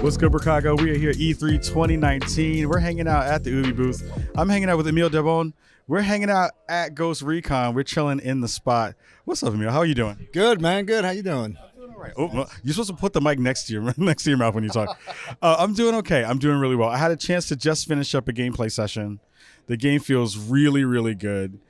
What's good, Chicago? We are here E3 2019. We're hanging out at the Ubi booth. I'm hanging out with Emil Daubon. We're hanging out at Ghost Recon. We're chilling in the spot. What's up, Emil? How are you doing? Good, man. Good. How you doing? All right. Oh, well, you're supposed to put the mic next to your mouth when you talk. I'm doing okay. I'm doing really well. I had a chance to just finish up a gameplay session. The game feels really, really good.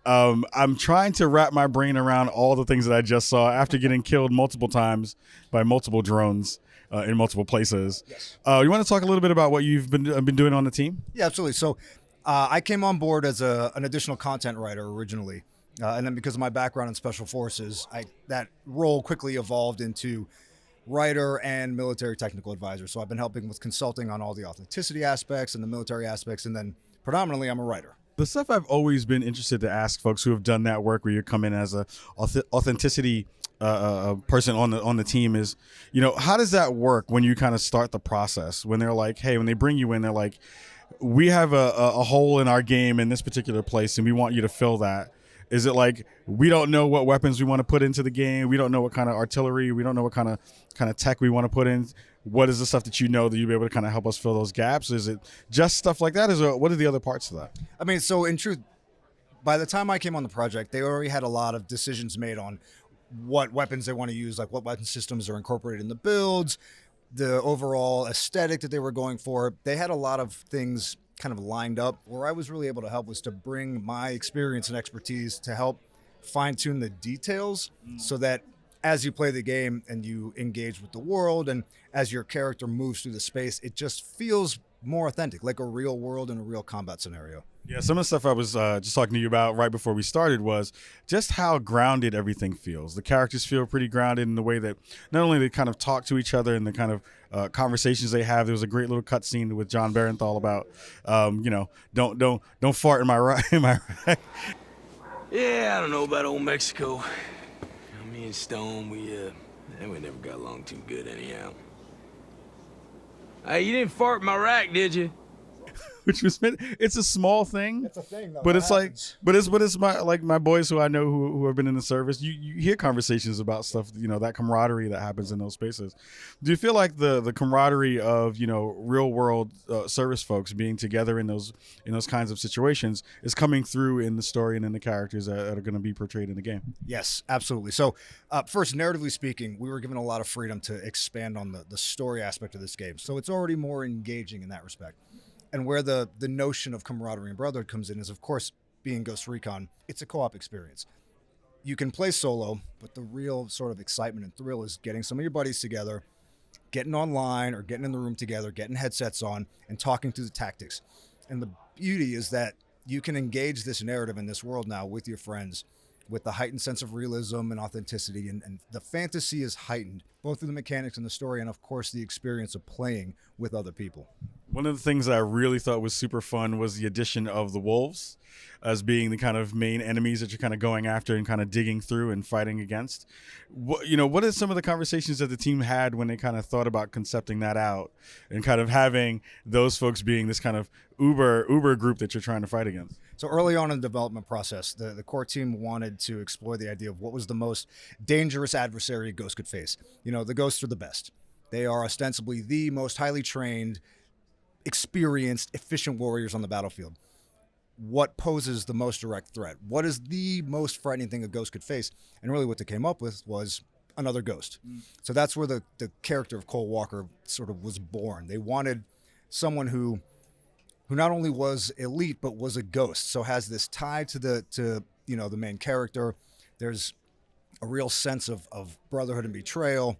I'm trying to wrap my brain around all the things that I just saw after getting killed multiple times by multiple drones in multiple places. Yes. You want to talk a little bit about what you've been doing on the team? Yeah, absolutely. So I came on board as an additional content writer originally. And then because of my background in special forces, that role quickly evolved into writer and military technical advisor. So I've been helping with consulting on all the authenticity aspects and the military aspects. And then predominantly I'm a writer. The stuff I've always been interested to ask folks who have done that work, where you come in as a authenticity person on the team, is, how does that work when you kind of start the process? When they're like, hey, when they bring you in, they're like, we have a hole in our game in this particular place, and we want you to fill that. Is it like, we don't know what weapons we want to put into the game, we don't know what kind of artillery, we don't know what kind of tech we want to put in? What is the stuff that you'll be able to kind of help us fill those gaps? Is it just stuff like that? What are the other parts of that? I mean, so in truth, by the time I came on the project, they already had a lot of decisions made on what weapons they want to use, like what weapon systems are incorporated in the builds, the overall aesthetic that they were going for. They had a lot of things kind of lined up. Where I was really able to help was to bring my experience and expertise to help fine-tune the details so that as you play the game and you engage with the world and as your character moves through the space, it just feels more authentic, like a real world and a real combat scenario. Yeah, some of the stuff I was just talking to you about right before we started was just how grounded everything feels. The characters feel pretty grounded in the way that not only they kind of talk to each other and the kind of conversations they have. There was a great little cutscene with Jon Bernthal about, don't fart in my right. Yeah, I don't know about old Mexico. Me and Stone, we never got along too good anyhow. Hey, you didn't fart in my rack, did you? Which was, it's a small thing. It's a thing, though. But it's my boys who I know who have been in the service. You hear conversations about stuff, that camaraderie that happens in those spaces. Do you feel like the camaraderie of real world service folks being together in those kinds of situations is coming through in the story and in the characters that are going to be portrayed in the game? Yes, absolutely. So first, narratively speaking, we were given a lot of freedom to expand on the story aspect of this game. So it's already more engaging in that respect. And where the notion of camaraderie and brotherhood comes in is, of course, being Ghost Recon, it's a co-op experience. You can play solo, but the real sort of excitement and thrill is getting some of your buddies together, getting online or getting in the room together, getting headsets on, and talking through the tactics. And the beauty is that you can engage this narrative in this world now with your friends with the heightened sense of realism and authenticity. And the fantasy is heightened, both through the mechanics and the story, and of course the experience of playing with other people. One of the things that I really thought was super fun was the addition of the wolves as being the kind of main enemies that you're kind of going after and kind of digging through and fighting against. What are some of the conversations that the team had when they kind of thought about concepting that out and kind of having those folks being this kind of uber group that you're trying to fight against? So early on in the development process, the core team wanted to explore the idea of what was the most dangerous adversary a ghost could face. The ghosts are the best. They are ostensibly the most highly trained, experienced, efficient warriors on the battlefield. What poses the most direct threat? What is the most frightening thing a ghost could face? And really what they came up with was another ghost. So that's where the character of Cole Walker sort of was born. They wanted someone who not only was elite, but was a ghost. So has this tie to the main character. There's a real sense of brotherhood and betrayal.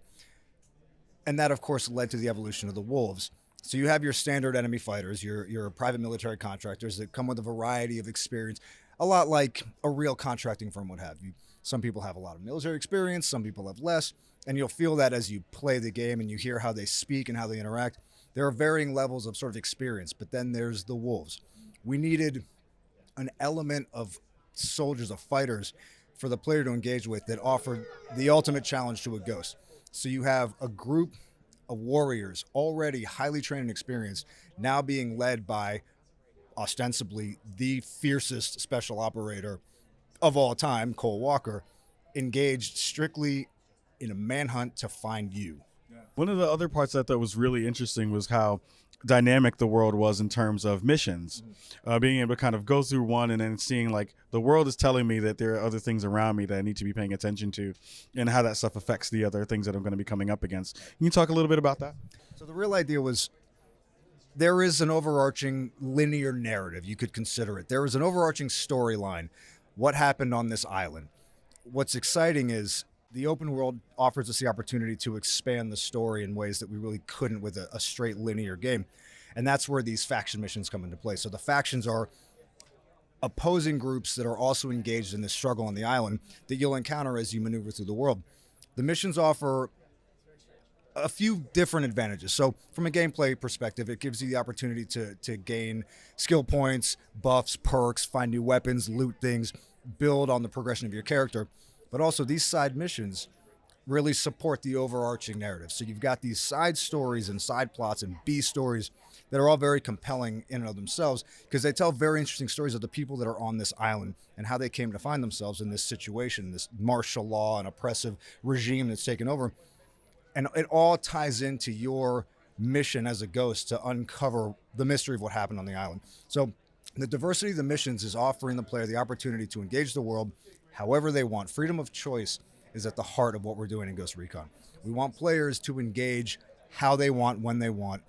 And that, of course, led to the evolution of the wolves. So you have your standard enemy fighters, your private military contractors that come with a variety of experience, a lot like a real contracting firm would have. Some people have a lot of military experience, some people have less, and you'll feel that as you play the game and you hear how they speak and how they interact. There are varying levels of sort of experience, but then there's the wolves. We needed an element of soldiers, of fighters, for the player to engage with that offered the ultimate challenge to a ghost. So you have a group of warriors already highly trained and experienced, now being led by ostensibly the fiercest special operator of all time, Cole Walker, engaged strictly in a manhunt to find you. One of the other parts that I thought was really interesting was how dynamic the world was in terms of missions. Being able to kind of go through one and then seeing like the world is telling me that there are other things around me that I need to be paying attention to, and how that stuff affects the other things that I'm going to be coming up against. Can you talk a little bit about that? So the real idea was there is an overarching linear narrative, you could consider it. There is an overarching storyline. What happened on this island? What's exciting is the open world offers us the opportunity to expand the story in ways that we really couldn't with a straight linear game. And that's where these faction missions come into play. So the factions are opposing groups that are also engaged in this struggle on the island that you'll encounter as you maneuver through the world. The missions offer a few different advantages. So from a gameplay perspective, it gives you the opportunity to gain skill points, buffs, perks, find new weapons, loot things, build on the progression of your character. But also these side missions really support the overarching narrative. So you've got these side stories and side plots and B stories that are all very compelling in and of themselves, because they tell very interesting stories of the people that are on this island and how they came to find themselves in this situation, this martial law and oppressive regime that's taken over. And it all ties into your mission as a ghost to uncover the mystery of what happened on the island. So the diversity of the missions is offering the player the opportunity to engage the world however they want. Freedom of choice is at the heart of what we're doing in Ghost Recon. We want players to engage how they want, when they want,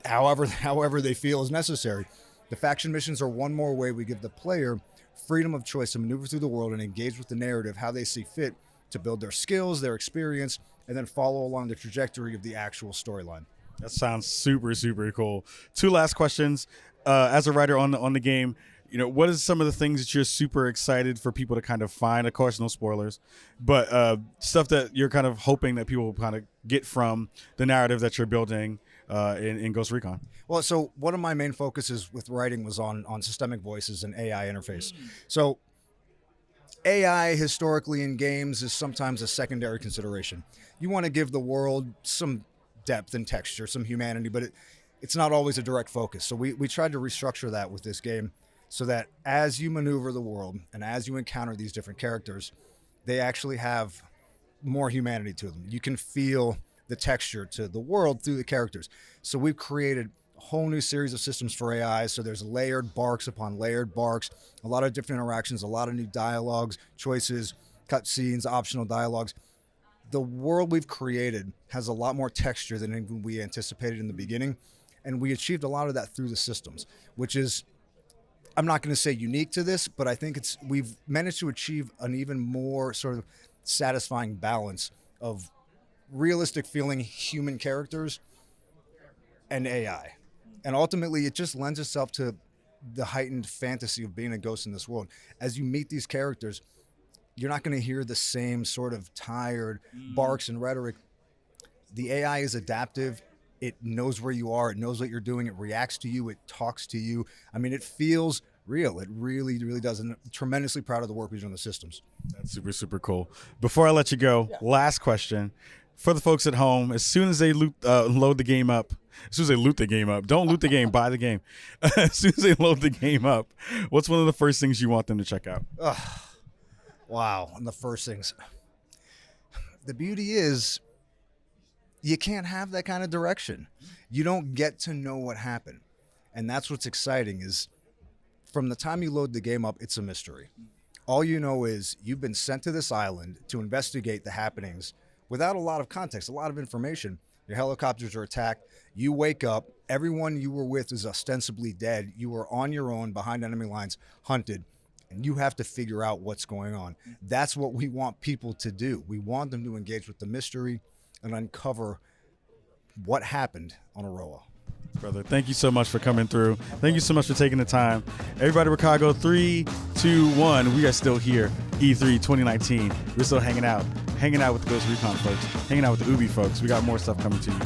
however they feel is necessary. The faction missions are one more way we give the player freedom of choice to maneuver through the world and engage with the narrative how they see fit to build their skills, their experience, and then follow along the trajectory of the actual storyline. That sounds super, super cool. Two last questions. As a writer on the game, what is some of the things that you're super excited for people to kind of find? Of course, no spoilers, but stuff that you're kind of hoping that people will kind of get from the narrative that you're building in Ghost Recon. Well, so one of my main focuses with writing was on systemic voices and AI interface. So AI historically in games is sometimes a secondary consideration. You want to give the world some depth and texture, some humanity, but it's not always a direct focus. So we tried to restructure that with this game so that as you maneuver the world and as you encounter these different characters, they actually have more humanity to them. You can feel the texture to the world through the characters. So we've created a whole new series of systems for AI. So there's layered barks upon layered barks, a lot of different interactions, a lot of new dialogues, choices, cutscenes, optional dialogues. The world we've created has a lot more texture than even we anticipated in the beginning. And we achieved a lot of that through the systems, which is, I'm not going to say unique to this, but I think we've managed to achieve an even more sort of satisfying balance of realistic feeling human characters and AI. And ultimately, it just lends itself to the heightened fantasy of being a ghost in this world. As you meet these characters, you're not going to hear the same sort of tired barks and rhetoric. The AI is adaptive. It knows where you are. It knows what you're doing. It reacts to you. It talks to you. I mean, it feels real. It really, really does. And I'm tremendously proud of the work we've done on the systems. That's super, super cool. Before I let you go, last question. For the folks at home, as soon as they load the game up, as soon as they loot the game up, don't loot the game, buy the game. As soon as they load the game up, what's one of the first things you want them to check out? Wow. And the first things. The beauty is you can't have that kind of direction. You don't get to know what happened. And that's what's exciting is from the time you load the game up, it's a mystery. All you know is you've been sent to this island to investigate the happenings without a lot of context, a lot of information. Your helicopters are attacked. You wake up. Everyone you were with is ostensibly dead. You are on your own behind enemy lines, hunted, and you have to figure out what's going on. That's what we want people to do. We want them to engage with the mystery and uncover what happened on Aroa. Brother, thank you so much for coming through. Thank you so much for taking the time. Everybody, Chicago, 3, 2, 1. We are still here. E3 2019. We're still hanging out with the Ghost Recon folks, hanging out with the Ubi folks. We got more stuff coming to you.